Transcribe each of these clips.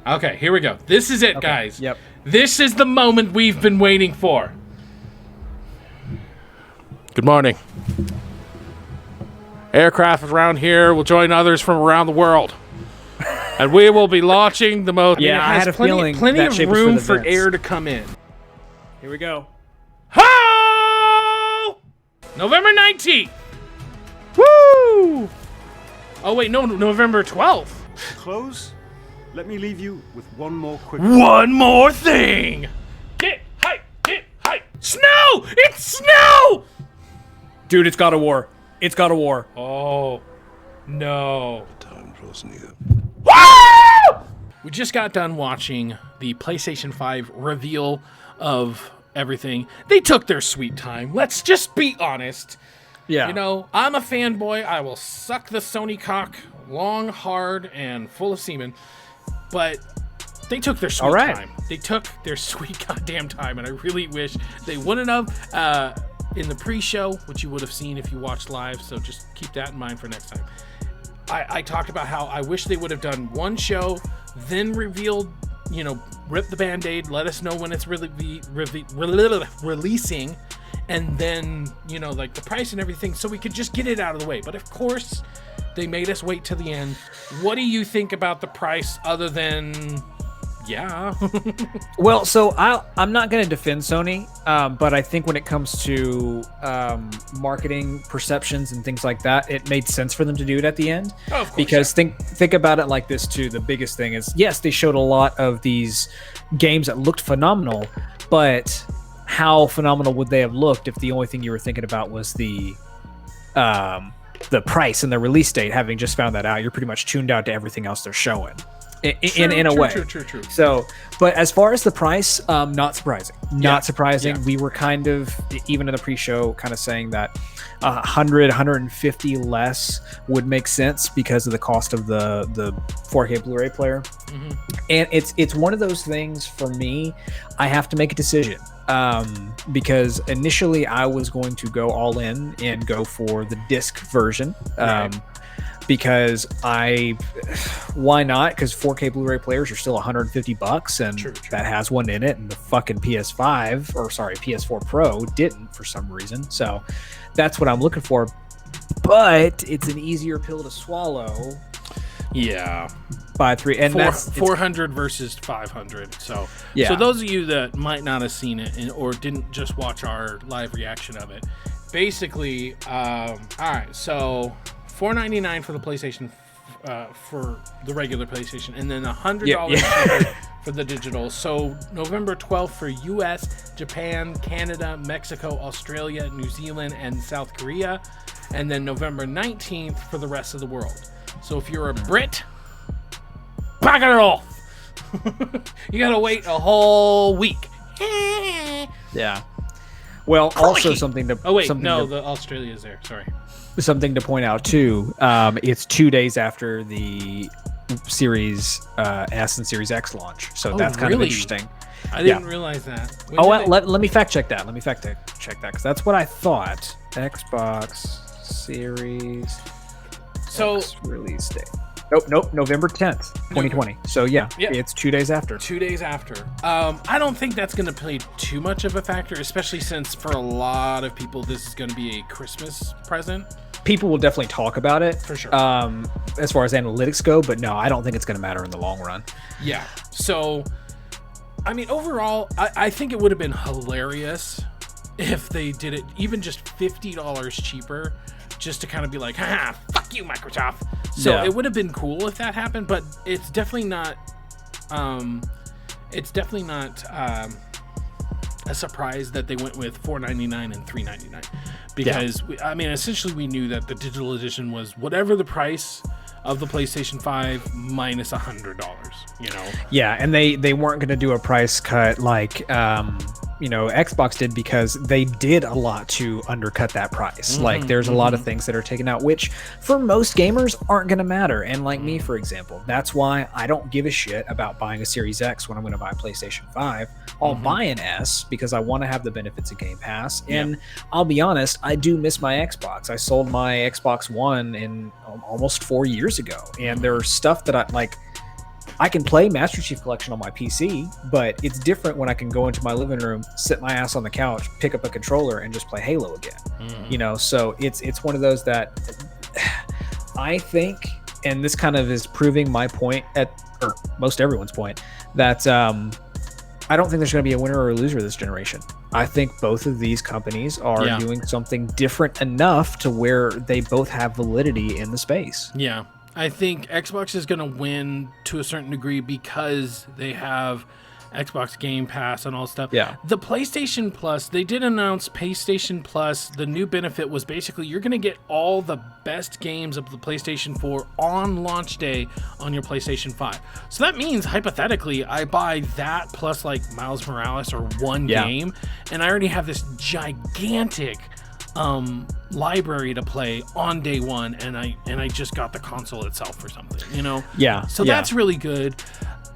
Okay, here we go. This is it, guys. Yep. This is the moment we've been waiting for. Good morning. Aircraft around here will join others from around the world. And we will be launching the most. Yeah, I had a feeling plenty that of shape was room for the for vents. air to come in. Here we go. Ho! November 19th. Woo! Oh, wait, no, November 12th. To close, let me leave you with one more quick... One more thing. Get hype, get hype. Snow! It's snow! Dude, it's God of War. It's God of War. Oh, no. Time draws near. Woo! We just got done watching the PlayStation 5 reveal of everything. They took their sweet time. Let's just be honest. Yeah. You know, I'm a fanboy. I will suck the Sony cock long, hard, and full of semen. But they took their sweet time. They took their sweet goddamn time, and I really wish they wouldn't have in the pre-show, which you would have seen if you watched live. So just keep that in mind for next time. I talked about how I wish they would have done one show, then revealed, you know, rip the Band-Aid, let us know when it's really releasing, and then, you know, like the price and everything, so we could just get it out of the way. But of course, they made us wait till the end. What do you think about the price other than, yeah? Well, so I'm not going to defend Sony, but I think when it comes to marketing perceptions and things like that, it made sense for them to do it at the end. Oh, of course, because think about it like this too. The biggest thing is, yes, they showed a lot of these games that looked phenomenal, but how phenomenal would they have looked if the only thing you were thinking about was the price and the release date? Having just found that out, you're pretty much tuned out to everything else they're showing. In a way. True. So, but as far as the price, not surprising. Not surprising. Yeah. We were kind of, even in the pre-show, kind of saying that 100, 150 less would make sense because of the cost of the 4K Blu-ray player. Mm-hmm. And it's one of those things for me, I have to make a decision. Because initially I was going to go all in and go for the disc version. Right. Because why not? Because 4K Blu-ray players are still $150, and True. that has one in it, and the fucking PS4 Pro didn't for some reason. So that's what I'm looking for. But it's an easier pill to swallow. Yeah. By three, and that's 400 versus 500. So, Yeah. So those of you that might not have seen it or didn't just watch our live reaction of it, basically, all right. So $499 for the PlayStation, for the regular PlayStation, and then $100 for the digital. So November 12th for US, Japan, Canada, Mexico, Australia, New Zealand, and South Korea, and then November 19th for the rest of the world. So if you're a Brit, back it off. You gotta wait a whole week. Yeah. Well, also something to. Oh wait, something no, to- the Australia's there. Sorry. Something to point out too, it's 2 days after the Series S and Series X launch, so that's kind of really? interesting. I didn't realize that. When Oh did well, they- let me fact check that. Let me fact check that because that's what I thought. Xbox Series So X release date. Nope, November 10th, 2020. So yeah, it's 2 days after. 2 days after. I don't think that's going to play too much of a factor, especially since for a lot of people this is going to be a Christmas present. People will definitely talk about it For sure. As far as analytics go, but no, I don't think it's going to matter in the long run. Yeah. So, I mean, overall, I think it would have been hilarious if they did it even just $50 cheaper, just to kind of be like, haha, fuck you, Microsoft. So Yeah. it would have been cool if that happened, but it's definitely not. A surprise that they went with $499 and $399 because essentially we knew that the digital edition was whatever the price of the PlayStation 5 minus $100, you know? Yeah, and they weren't going to do a price cut like Xbox did because they did a lot to undercut that price. Like there's a lot of things that are taken out, which for most gamers aren't going to matter. And like me, for example, that's why I don't give a shit about buying a Series X when I'm going to buy a PlayStation 5. I'll buy an S because I want to have the benefits of Game Pass. And I'll be honest, I do miss my Xbox. I sold my Xbox One in almost 4 years ago. And there's stuff that I like. I can play Master Chief Collection on my PC, but it's different when I can go into my living room, sit my ass on the couch, pick up a controller, and just play Halo again. You know, so it's one of those that I think, and this kind of is proving my point or most everyone's point, that I don't think there's going to be a winner or a loser this generation. I think both of these companies are doing something different enough to where they both have validity in the space. Yeah. I think Xbox is going to win to a certain degree because they have Xbox Game Pass and all stuff. Yeah. The PlayStation Plus, they did announce PlayStation Plus. The new benefit was basically you're going to get all the best games of the PlayStation 4 on launch day on your PlayStation 5. So that means, hypothetically, I buy that plus like Miles Morales or one game, and I already have this gigantic library to play on day one, and I just got the console itself or something, you know? So that's really good.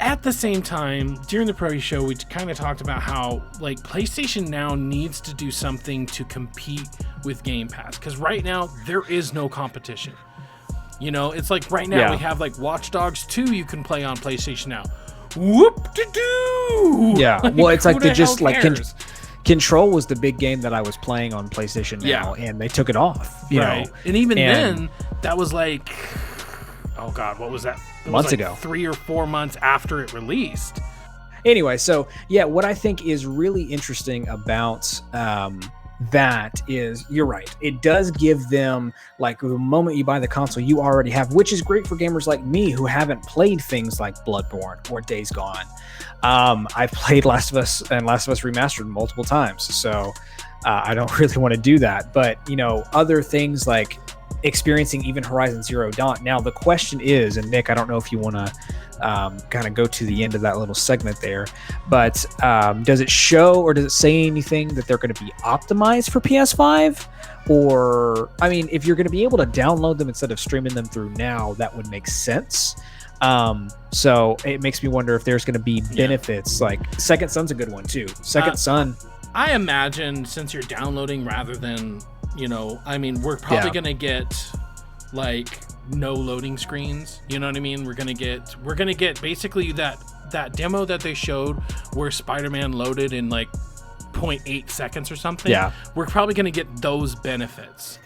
At the same time, during the pre-show, we kind of talked about how like PlayStation now needs to do something to compete with Game Pass, because right now there is no competition. You know, it's like right now we have like Watch Dogs 2 you can play on PlayStation now. Whoop-de-doo! Yeah, well, it's like they just like Control was the big game that I was playing on PlayStation Now, and they took it off. You know? And even then, that was like, oh god, what was that? It months was like ago, 3 or 4 months after it released. Anyway, so yeah, what I think is really interesting about that is, you're right, it does give them, like, the moment you buy the console, you already have, which is great for gamers like me who haven't played things like Bloodborne or Days Gone. I've played Last of Us and Last of Us Remastered multiple times, so I don't really want to do that. But, you know, other things like experiencing even Horizon Zero Dawn. Now, the question is, and Nick, I don't know if you want to kind of go to the end of that little segment there, but does it show or does it say anything that they're going to be optimized for PS5? Or, I mean, if you're going to be able to download them instead of streaming them through Now, that would make sense. So it makes me wonder if there's going to be benefits. Like Second Son's a good one too. Second Son, I imagine, since you're downloading rather than, you know, I mean, we're probably going to get like no loading screens. You know what I mean? We're going to get basically that demo that they showed where Spider-Man loaded in like 0.8 seconds or something. Yeah. We're probably going to get those benefits.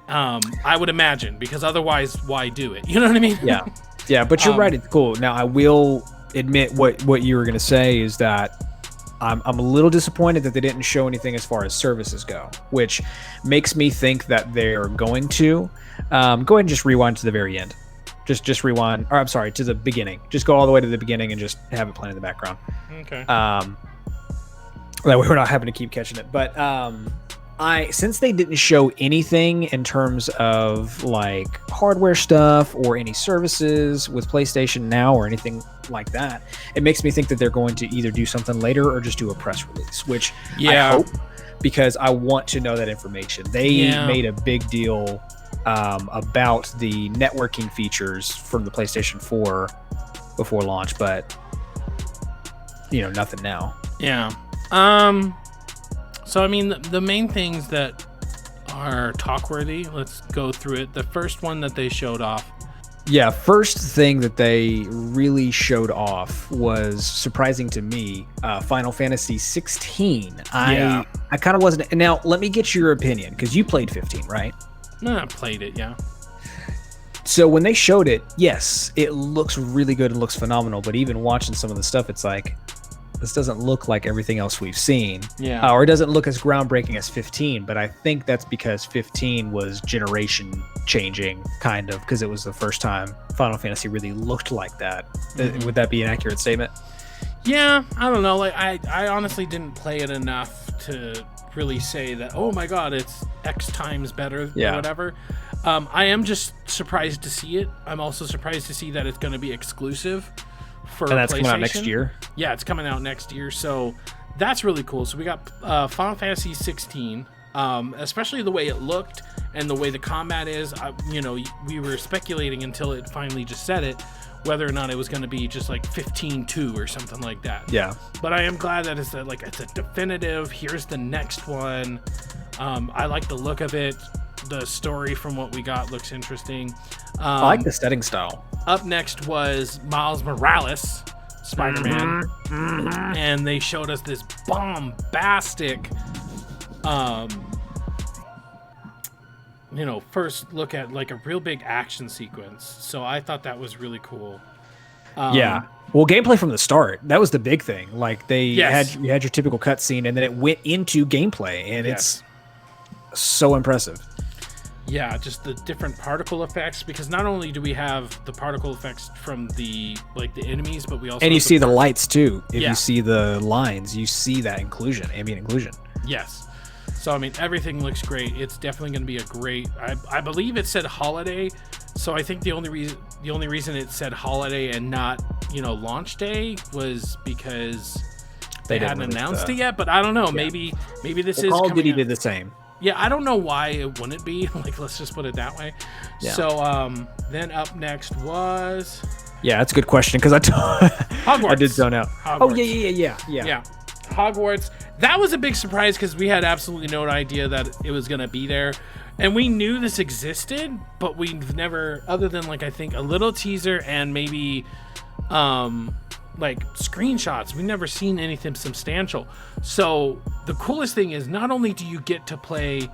I would imagine, because otherwise why do it? You know what I mean? Yeah. Yeah, but you're right. It's cool. Now, I will admit what you were going to say is that I'm a little disappointed that they didn't show anything as far as services go, which makes me think that they're going to. Go ahead and just rewind to the very end. Just rewind. Or I'm sorry, to the beginning. Just go all the way to the beginning and just have it playing in the background. Okay. That way we're not having to keep catching it. But since they didn't show anything in terms of like hardware stuff or any services with PlayStation Now or anything like that, it makes me think that they're going to either do something later or just do a press release, which I hope, because I want to know that information. They made a big deal about the networking features from the PlayStation 4 before launch, but you know, nothing now. Yeah. So, I mean, the main things that are talk-worthy, let's go through it. The first one that they showed off. Yeah, first thing that they really showed off was, surprising to me, Final Fantasy 16. I kind of wasn't... Now, let me get your opinion, because you played 15, right? No, I played it, yeah. So when they showed it, yes, it looks really good and looks phenomenal, but even watching some of the stuff, it's like, this doesn't look like everything else we've seen. Yeah. Or it doesn't look as groundbreaking as 15, but I think that's because 15 was generation changing, kind of, because it was the first time Final Fantasy really looked like that. Mm-hmm. Would that be an accurate statement? Yeah, I don't know. Like, I honestly didn't play it enough to really say that, oh my god, it's X times better or whatever. I am just surprised to see it. I'm also surprised to see that it's going to be exclusive for PlayStation. And that's coming out next year? Yeah, it's coming out next year, so that's really cool. So we got Final Fantasy 16, especially the way it looked and the way the combat is. You know, we were speculating until it finally just said it, whether or not it was going to be just like 15-2 or something like that. Yeah. But I am glad that it's a definitive, here's the next one. I like the look of it. The story from what we got looks interesting. I like the setting style. Up next was Miles Morales, Spider-Man, and they showed us this bombastic, first look at like a real big action sequence. So I thought that was really cool. Yeah. Well, gameplay from the start, that was the big thing. Like you had your typical cutscene, and then it went into gameplay, and it's so impressive. Yeah, just the different particle effects, because not only do we have the particle effects from the enemies, but we also you see the lights too. If you see the lines, you see that ambient inclusion. Yes. So I mean, everything looks great. It's definitely going to be a great. I believe it said holiday, so I think the only reason it said holiday and not launch day was because they hadn't announced it yet. But I don't know. Yeah. Maybe this is Call of Duty did the same. Yeah, I don't know why it wouldn't be. Let's just put it that way. Yeah. So then up next was. Yeah, that's a good question because Hogwarts. I did zone out. Hogwarts. Oh yeah. Hogwarts. That was a big surprise because we had absolutely no idea that it was gonna be there, and we knew this existed, but we've never, other than I think a little teaser and maybe screenshots, we've never seen anything substantial. So the coolest thing is not only do you get to play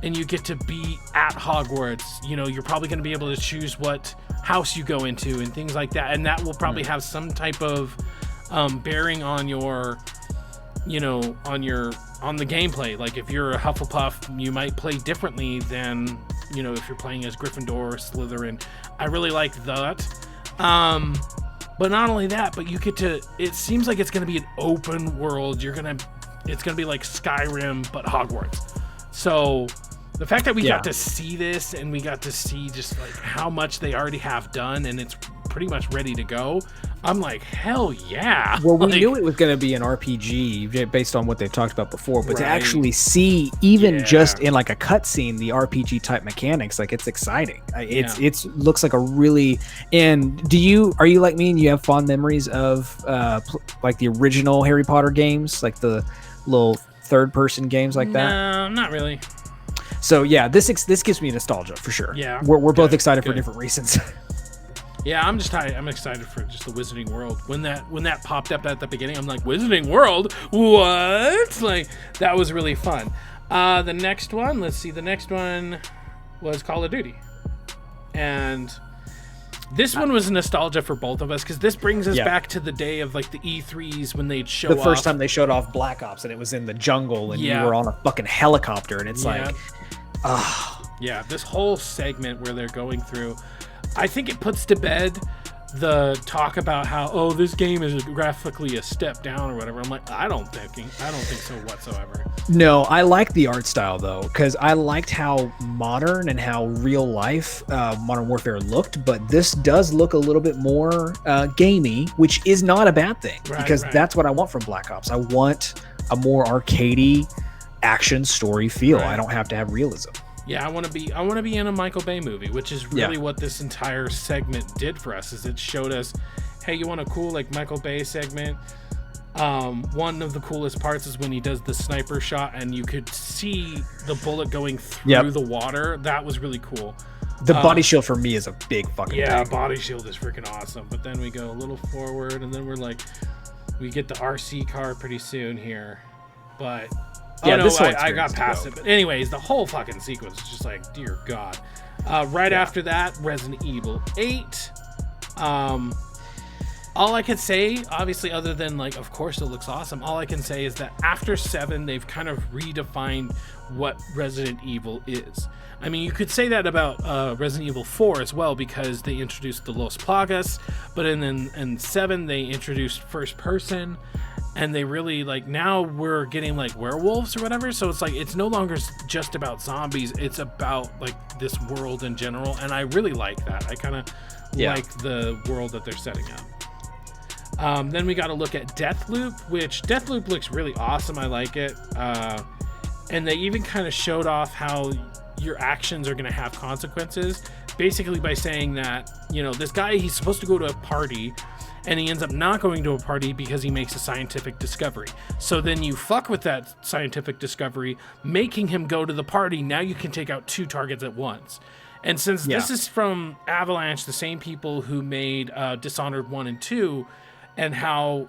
and you get to be at Hogwarts, you're probably going to be able to choose what house you go into and things like that, and that will probably have some type of bearing on your on the gameplay. Like if you're a Hufflepuff, you might play differently than if you're playing as Gryffindor or Slytherin. I really like that. But not only that, but you get to, it seems like it's going to be an open world. It's going to be like Skyrim, but Hogwarts. So the fact that we got to see this, and we got to see just how much they already have done, and it's pretty much ready to go, I'm like, hell yeah. Well, we knew it was going to be an RPG based on what they've talked about before, but to actually see even just in a cutscene the RPG type mechanics, it's exciting. It's looks like a really. And are you like me and you have fond memories of the original Harry Potter games, like the little third person games like that? No, not really. So yeah, this gives me nostalgia for sure. Yeah, we're both excited for different reasons. Yeah, I'm excited for just the Wizarding World. When that popped up at the beginning, I'm like, Wizarding World? What? That was really fun. The next one was Call of Duty. And this one was nostalgia for both of us, because this brings us back to the day of the E3s when they'd show off. The first time they showed off Black Ops, and it was in the jungle, and you were on a fucking helicopter, and it's this whole segment where they're going through, I think it puts to bed the talk about how, this game is graphically a step down or whatever. I'm like, I don't think so whatsoever. No, I like the art style though, because I liked how modern and how real life Modern Warfare looked, but this does look a little bit more gamey, which is not a bad thing, because that's what I want from Black Ops. I want a more arcadey action story feel. I don't have to have realism. Yeah, I want to be in a Michael Bay movie, which is really what this entire segment did for us. Is it showed us, hey, you want a cool Michael Bay segment? One of the coolest parts is when he does the sniper shot and you could see the bullet going through the water. That was really cool. The body shield for me is a big fucking thing. Body shield is freaking awesome. But then we go a little forward, and then we get the RC car pretty soon here, but. I got past it. But anyways, the whole fucking sequence is just dear God. After that, Resident Evil 8. All I can say, obviously, other than of course it looks awesome, all I can say is that after 7, they've kind of redefined what Resident Evil is. I mean, you could say that about Resident Evil 4 as well, because they introduced the Los Plagas, but in 7 they introduced first person. And they really now we're getting werewolves or whatever. So it's no longer just about zombies. It's about this world in general. And I really like that. I kind of like the world that they're setting up. Then we got to look at Deathloop, which Deathloop looks really awesome. I like it. And they even kind of showed off how your actions are going to have consequences, basically by saying that, this guy, he's supposed to go to a party, and he ends up not going to a party because he makes a scientific discovery. So then you fuck with that scientific discovery, making him go to the party. Now you can take out 2 targets at once. And since this is from Avalanche, the same people who made Dishonored 1 and 2, and how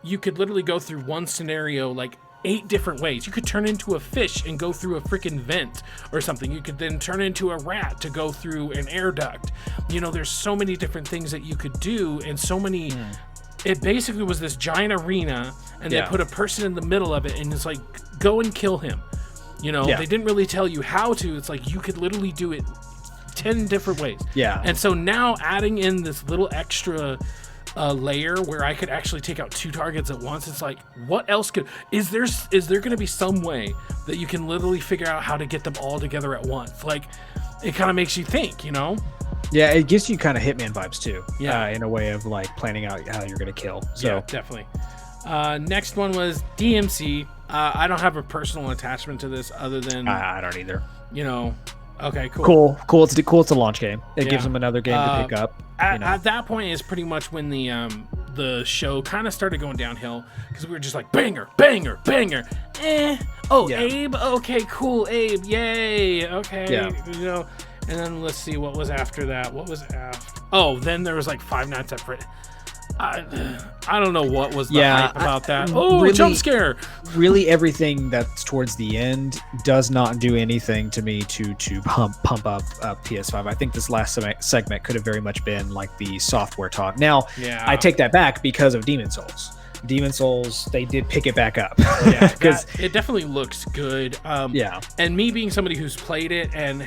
you could literally go through one scenario like 8 different ways. You could turn into a fish and go through a freaking vent or something. You could then turn into a rat to go through an air duct. You know, there's so many different things that you could do, and so many. It basically was this giant arena, and they put a person in the middle of it, and it's like, go and kill him. You know, they didn't really tell you how to. It's like you could literally do it 10 different ways. Yeah. And so now adding in this little extra layer where I could actually take out 2 targets at once, it's like, what else is there going to be some way that you can literally figure out how to get them all together at once? Like, it kind of makes you think, you know? Yeah, it gives you kind of Hitman vibes too. Yeah. In a way of like planning out how you're going to kill. So yeah, definitely. Next one was DMC. I don't have a personal attachment to this other than I don't either. You know, okay, cool. Cool. It's a launch game. It gives them another game to pick up. At that point is pretty much when the show kind of started going downhill, because we were just like banger. Abe, okay, cool, Abe, yay, okay, you know. And then let's see what was after that. What was after? Oh, then there was like Five Nights at Freddy's. I don't know what was the hype about that. Oh, really, jump scare! Really, everything that's towards the end does not do anything to me to pump up PS5. I think this last segment could have very much been like the software talk. Now, I take that back because of Demon's Souls. Demon's Souls, they did pick it back up. Yeah, because it definitely looks good. And me being somebody who's played it and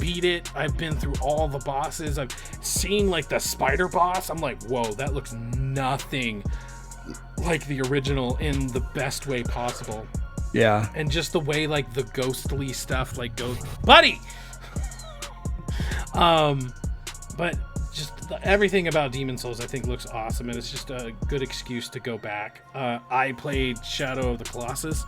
beat it, I've been through all the bosses. I've seen like the spider boss. I'm like, whoa, that looks nothing like the original in the best way possible. Yeah. And just the way like the ghostly stuff like goes, buddy. But just everything about Demon's Souls I think looks awesome, and it's just a good excuse to go back. I played Shadow of the Colossus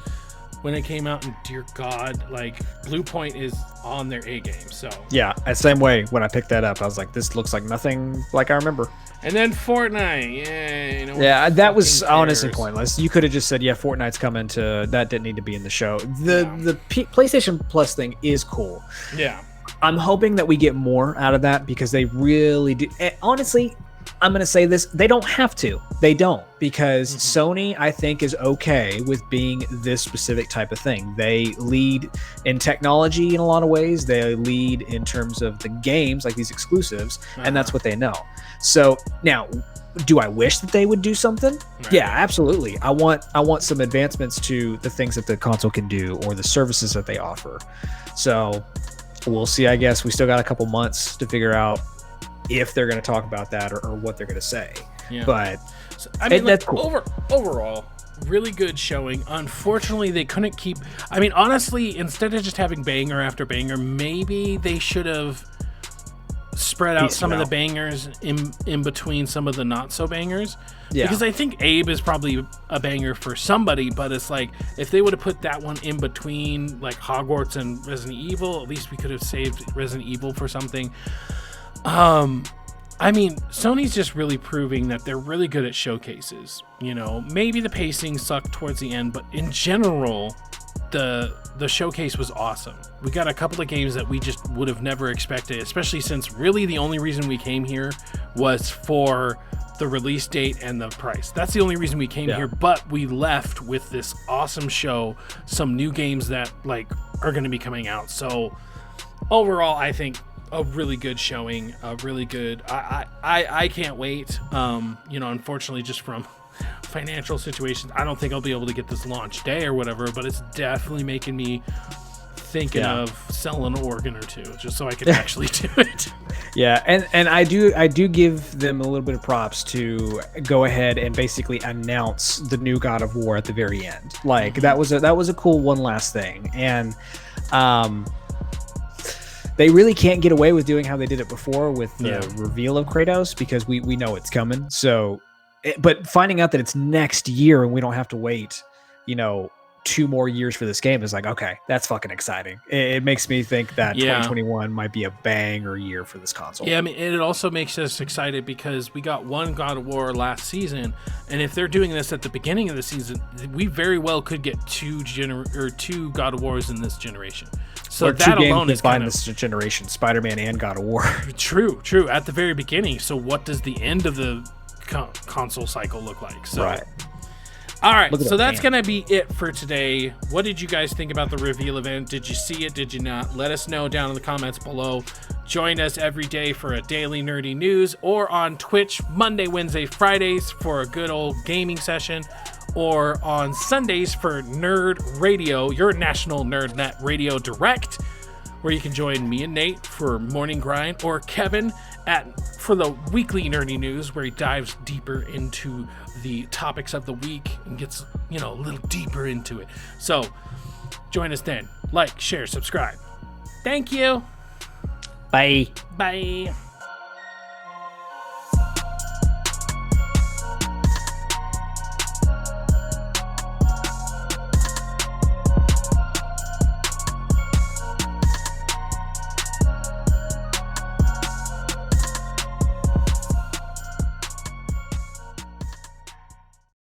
when it came out, and dear God, like Blue Point is on their A game. So yeah, the same way when I picked that up, I was like, this looks like nothing like I remember. And then Fortnite, that was honestly pointless. You could have just said, Fortnite's coming to. That didn't need to be in the show. The PlayStation Plus thing is cool. Yeah. I'm hoping that we get more out of that, because they really do. Honestly, I'm going to say this. They don't have to. They don't, because Sony, I think, is okay with being this specific type of thing. They lead in technology in a lot of ways. They lead in terms of the games, like these exclusives, and that's what they know. So now, do I wish that they would do something? Right. Yeah, absolutely. I want some advancements to the things that the console can do, or the services that they offer. So we'll see. I guess we still got a couple months to figure out if they're going to talk about that or what they're going to say. Yeah. But so, I mean, that's cool. Overall, really good showing. Unfortunately, they couldn't keep. I mean, honestly, instead of just having banger after banger, maybe they should have spread out some of the bangers in between some of the not so bangers. Yeah. Because I think Abe is probably a banger for somebody, but it's like if they would have put that one in between like Hogwarts and Resident Evil, at least we could have saved Resident Evil for something. I mean, Sony's just really proving that they're really good at showcases. You know, maybe the pacing sucked towards the end, but in general, the showcase was awesome. We got a couple of games that we just would have never expected, especially since really the only reason we came here was for the release date and the price. That's the only reason we came here, but we left with this awesome show, some new games that like are going to be coming out. So overall, I think a really good showing, a really good, I can't wait. You know, unfortunately, just from financial situations, I don't think I'll be able to get this launch day or whatever, but it's definitely making me thinking of selling an organ or two just so I can actually do it. Yeah, and I do give them a little bit of props to go ahead and basically announce the new God of War at the very end. Like that was a cool one last thing. And they really can't get away with doing how they did it before with the reveal of Kratos, because we know it's coming. So but finding out that it's next year and we don't have to wait, you know, 2 more years for this game is like, okay, that's fucking exciting. It makes me think that 2021 might be a banger year for this console. Yeah, I mean, it also makes us excited because we got one God of War last season, and if they're doing this at the beginning of the season, we very well could get two God of Wars in this generation. So that alone is kind of this generation, Spider-Man and God of War. True. At the very beginning. So what does the end of the console cycle look like? So, right. All right, so that's going to be it for today. What did you guys think about the reveal event? Did you see it? Did you not? Let us know down in the comments below. Join us every day for a daily nerdy news, or on Twitch Monday, Wednesday, Fridays for a good old gaming session, or on Sundays for Nerd Radio, your national NerdNet Radio Direct, where you can join me and Nate for Morning Grind, or Kevin for the weekly nerdy news, where he dives deeper into the topics of the week and gets, a little deeper into it. So join us then. Like, share, subscribe. Thank you. Bye. Bye.